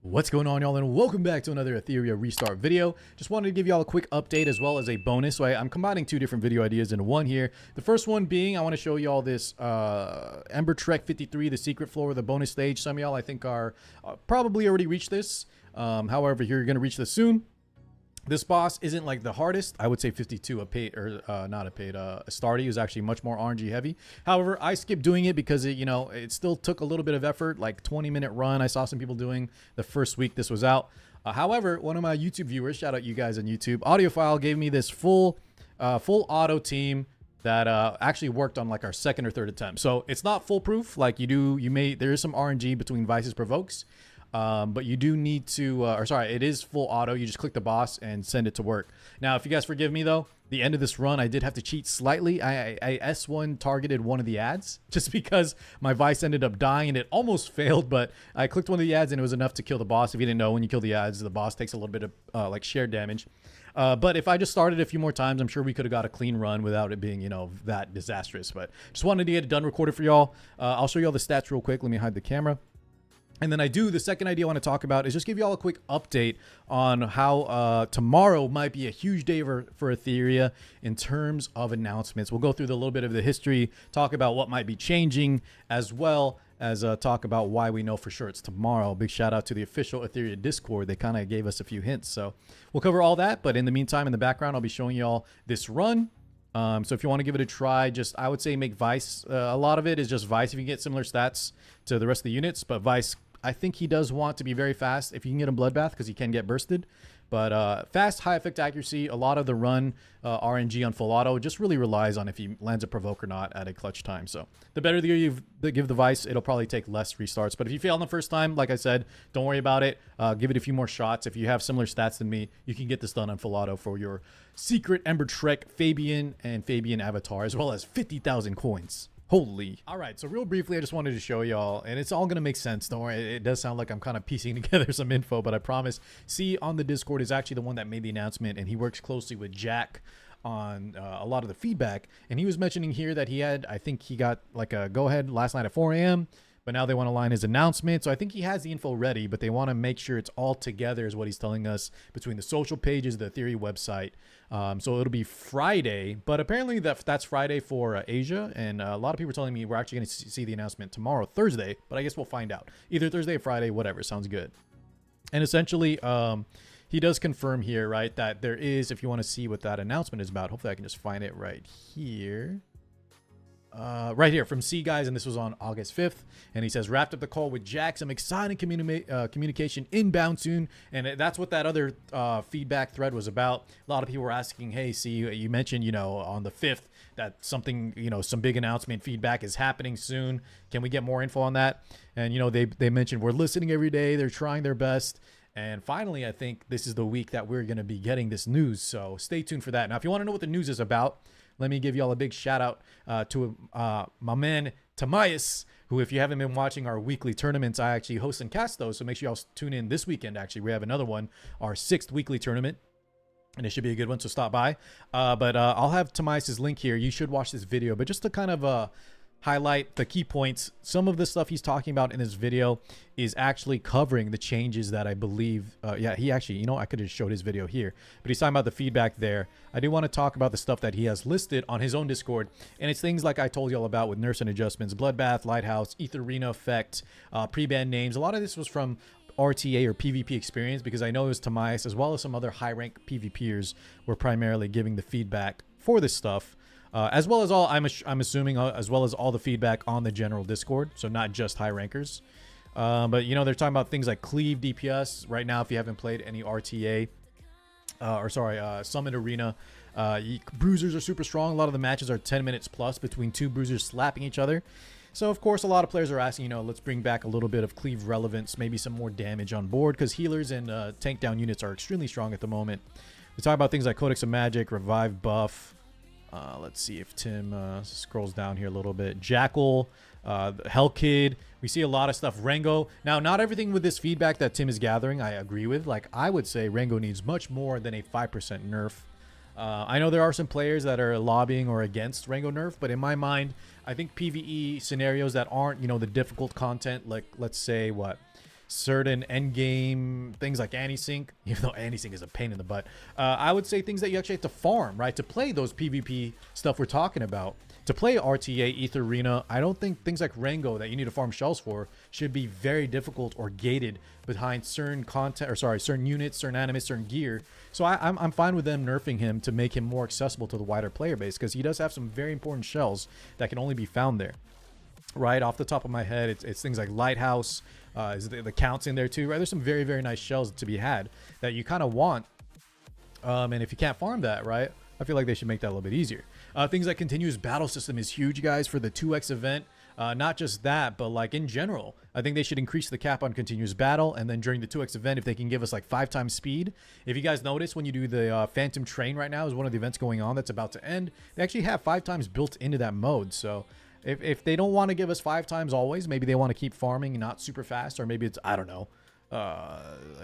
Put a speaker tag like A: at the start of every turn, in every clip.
A: What's going on, y'all, and welcome back to another Etheria restart video. Just wanted to give y'all a quick update as well as a bonus. So I'm combining two different video ideas into one here. The first one being, I want to show y'all this Ember Trek 53, the secret floor, the bonus stage. Some of y'all I think are probably already reached this. However, you're going to reach this soon. This boss isn't like the hardest. I would say 52 a Stardy is actually much more RNG heavy. However, I skipped doing it because it still took a little bit of effort, like 20-minute run. I saw some people doing the first week this was out. However, one of my YouTube viewers, shout out you guys on YouTube, Audiophile, gave me this full auto team that actually worked on like our second or third attempt. So it's not foolproof. Like there is some RNG between Vices provokes. But you do need to, it is full auto. You just click the boss and send it to work. Now, if you guys forgive me though, the end of this run, I did have to cheat slightly. I S1 targeted one of the ads just because my Vice ended up dying and it almost failed, but I clicked one of the ads and it was enough to kill the boss. If you didn't know, when you kill the ads, the boss takes a little bit of like shared damage. But if I just started a few more times, I'm sure we could have got a clean run without it being, that disastrous. But just wanted to get it done, recorded for y'all. I'll show you all the stats real quick. Let me hide the camera. And then the second idea I want to talk about is just give you all a quick update on how tomorrow might be a huge day for Etheria in terms of announcements. We'll go through a little bit of the history, talk about what might be changing, as well as talk about why we know for sure it's tomorrow. Big shout out to the official Etheria Discord. They kind of gave us a few hints. So we'll cover all that. But in the meantime, in the background, I'll be showing you all this run. So if you want to give it a try, I would say make Vice. A lot of it is just Vice if you get similar stats to the rest of the units. But Vice, I think he does want to be very fast if you can get him Bloodbath because he can get bursted. But fast, high effect accuracy, a lot of the run RNG on full auto just really relies on if he lands a provoke or not at a clutch time. So the better you give the Vice, it'll probably take less restarts. But if you fail on the first time, like I said, don't worry about it. Give it a few more shots. If you have similar stats than me, you can get this done on full auto for your secret Ember Trek Fabian and Fabian avatar, as well as 50,000 coins. Holy. All right, so real briefly, I just wanted to show y'all, and it's all going to make sense. Don't worry, it does sound like I'm kind of piecing together some info, but I promise. C on the Discord is actually the one that made the announcement, and he works closely with Jack on a lot of the feedback. And he was mentioning here that I think he got like a go-ahead last night at 4 a.m., but now they want to line his announcement. So I think he has the info ready, but they want to make sure it's all together is what he's telling us between the social pages, the Etheria website. So it'll be Friday, but apparently that's Friday for Asia. And a lot of people are telling me we're actually going to see the announcement tomorrow, Thursday, but I guess we'll find out. Either Thursday or Friday, whatever, sounds good. And essentially, he does confirm here, right, that there is, if you want to see what that announcement is about, hopefully I can just find it right here. Right here from C guys, and this was on August 5th, and he says wrapped up the call with Jack, some exciting communication inbound soon. And that's what that other feedback thread was about. A lot of people were asking, hey, C, you mentioned on the 5th that something, some big announcement feedback is happening soon. Can we get more info on that? And they mentioned we're listening every day, they're trying their best. And finally, I think this is the week that we're going to be getting this news, so stay tuned for that. Now if you want to know what the news is about, let me give y'all a big shout out to my man Tamias, who, if you haven't been watching our weekly tournaments, I actually host and cast those. So make sure y'all tune in this weekend. Actually, we have another one, our 6th weekly tournament, and it should be a good one. So stop by. But I'll have Tamias's link here. You should watch this video. But just to kind of highlight the key points, some of the stuff he's talking about in this video is actually covering the changes that I believe he actually, I could have showed his video here, but he's talking about the feedback there. I do want to talk about the stuff that he has listed on his own Discord, and it's things like I told you all about with nerfs and adjustments, Bloodbath, Lighthouse, Etheria effect, pre-ban names. A lot of this was from RTA or PvP experience, because I know it was Tamias as well as some other high rank PvPers were primarily giving the feedback for this stuff. As well as I'm assuming, as well as all the feedback on the general Discord, so not just high rankers. But they're talking about things like cleave DPS right now. If you haven't played any RTA, Summit Arena, bruisers are super strong. A lot of the matches are 10 minutes plus between two bruisers slapping each other. So of course, a lot of players are asking, let's bring back a little bit of cleave relevance, maybe some more damage on board, because healers and tank down units are extremely strong at the moment. We talk about things like Codex of Magic, Revive buff. Let's see if Tim scrolls down here a little bit. Jackal, Hell Kid. We see a lot of stuff. Rengo. Now, not everything with this feedback that Tim is gathering I agree with. Like, I would say Rengo needs much more than a 5% nerf. I know there are some players that are lobbying or against Rengo nerf, but in my mind, I think PvE scenarios that aren't, the difficult content, like, let's say, certain end game things like anti-sync, even though anti-sync is a pain in the butt. I would say things that you actually have to farm, right, to play those PvP stuff we're talking about. To play RTA, Etheria, I don't think things like Rango that you need to farm shells for should be very difficult or gated behind certain content, or sorry, certain units, certain animes, certain gear. So I'm fine with them nerfing him to make him more accessible to the wider player base, because he does have some very important shells that can only be found there. Right off the top of my head, it's things like Lighthouse, is the counts in there too, right? There's some very, very nice shells to be had that you kind of want. And if you can't farm that, right, I feel like they should make that a little bit easier. Things like continuous battle system is huge, guys, for the 2x event. Not just that, but like in general, I think they should increase the cap on continuous battle. And then during the 2x event, if they can give us like 5 times speed. If you guys notice, when you do the Phantom Train right now is one of the events going on that's about to end, they actually have 5 times built into that mode. So if they don't want to give us 5 times always, maybe they want to keep farming not super fast, or maybe it's, I don't know,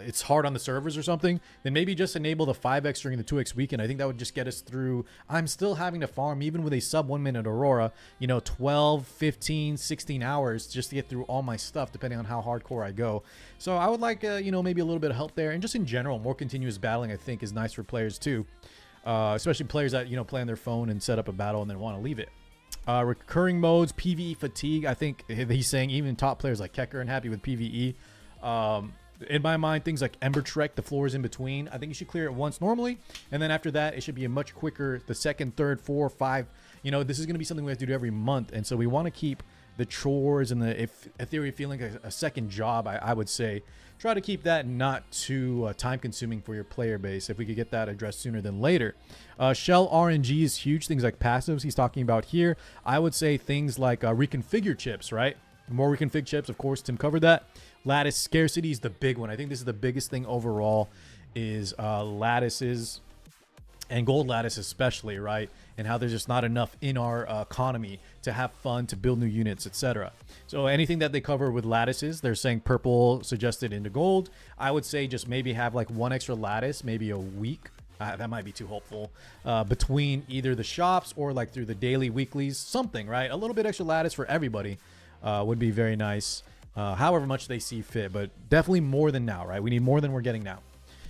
A: it's hard on the servers or something, then maybe just enable the 5x during the 2x weekend. I think that would just get us through. I'm still having to farm, even with a sub 1 minute Aurora, you know, 12, 15, 16 hours just to get through all my stuff, depending on how hardcore I go. So I would like, you know, maybe a little bit of help there. And just in general, more continuous battling, I think, is nice for players too. Especially players that, you know, play on their phone and set up a battle and then want to leave it. Recurring modes, PvE fatigue. I think he's saying even top players like Kecker are happy with PvE. In my mind, things like Ember Trek, the floors in between, I think you should clear it once normally, and then after that, it should be a much quicker, the second, third, 4, 5, you know, this is going to be something we have to do every month, and so we want to keep the chores and the Etheria feeling like a second job, I would say. Try to keep that not too time-consuming for your player base, if we could get that addressed sooner than later. Shell RNG is huge, things like passives he's talking about here. I would say things like reconfigure chips, right? More reconfig chips, of course, Tim covered that. Lattice scarcity is the big one. I think this is the biggest thing overall, is lattices and gold lattice especially, right? And how there's just not enough in our economy to have fun, to build new units, etc. So anything that they cover with lattices, they're saying purple suggested into gold. I would say just maybe have like 1 extra lattice, maybe a week. That might be too hopeful, between either the shops or like through the daily, weeklies, something, right? A little bit extra lattice for everybody would be very nice. However much they see fit, but definitely more than now, right? We need more than we're getting now.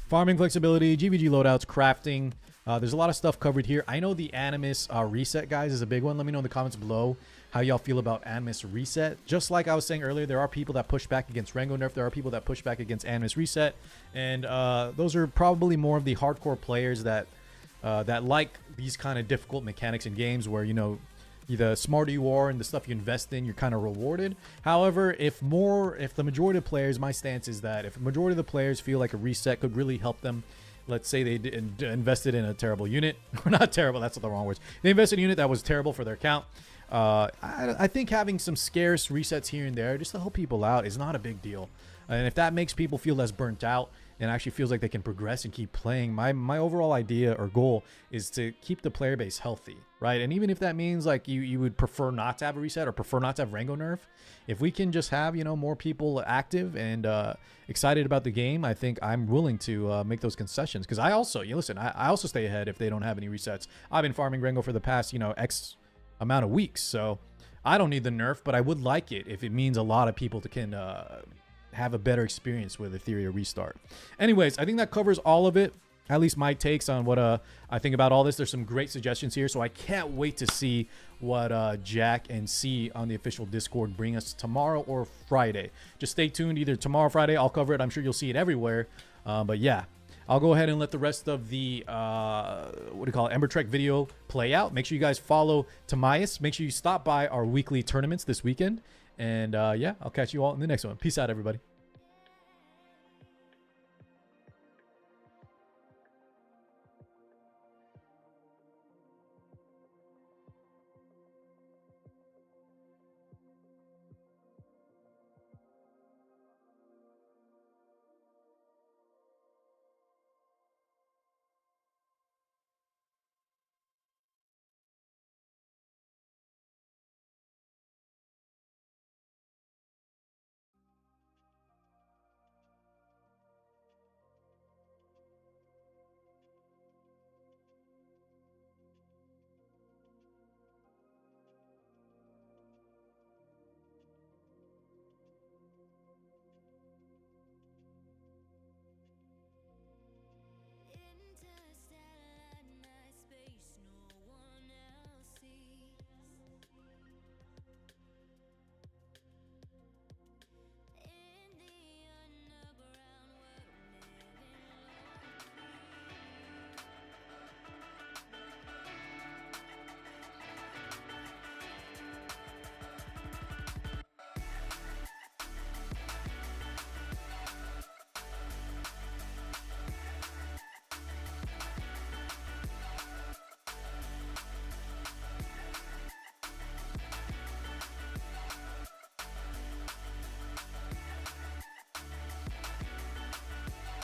A: Farming flexibility, GVG loadouts, crafting. There's a lot of stuff covered here. I know the Animus reset, guys, is a big one. Let me know in the comments below how y'all feel about Animus reset. Just like I was saying earlier, there are people that push back against Rango nerf. There are people that push back against Animus reset. And those are probably more of the hardcore players that like these kind of difficult mechanics in games where, you know, the smarter you are and the stuff you invest in, you're kind of rewarded. However, if the majority of players, my stance is that if the majority of the players feel like a reset could really help them, let's say they invested in a terrible unit, or not terrible, that's the wrong words. They invested in a unit that was terrible for their account. I think having some scarce resets here and there just to help people out is not a big deal. And if that makes people feel less burnt out and actually feels like they can progress and keep playing, my overall idea or goal is to keep the player base healthy, right? And even if that means like you would prefer not to have a reset or prefer not to have Rango nerf, if we can just have, you know, more people active and excited about the game, I think I'm willing to make those concessions. Because I also, listen, I also stay ahead if they don't have any resets. I've been farming Rango for the past, you know, X amount of weeks, so I don't need the nerf, but I would like it if it means a lot of people can have a better experience with Etheria restart. Anyways, I think that covers all of it, at least my takes on what I think about all this. There's some great suggestions here, so I can't wait to see what Jack and C on the official Discord bring us tomorrow or Friday. Just stay tuned, either tomorrow or Friday. I'll cover it. I'm sure you'll see it everywhere. But yeah, I'll go ahead and let the rest of the what do you call it, Ember Trek video play out. Make sure you guys follow Tamias. Make sure you stop by our weekly tournaments this weekend. And yeah, I'll catch you all in the next one. Peace out, everybody.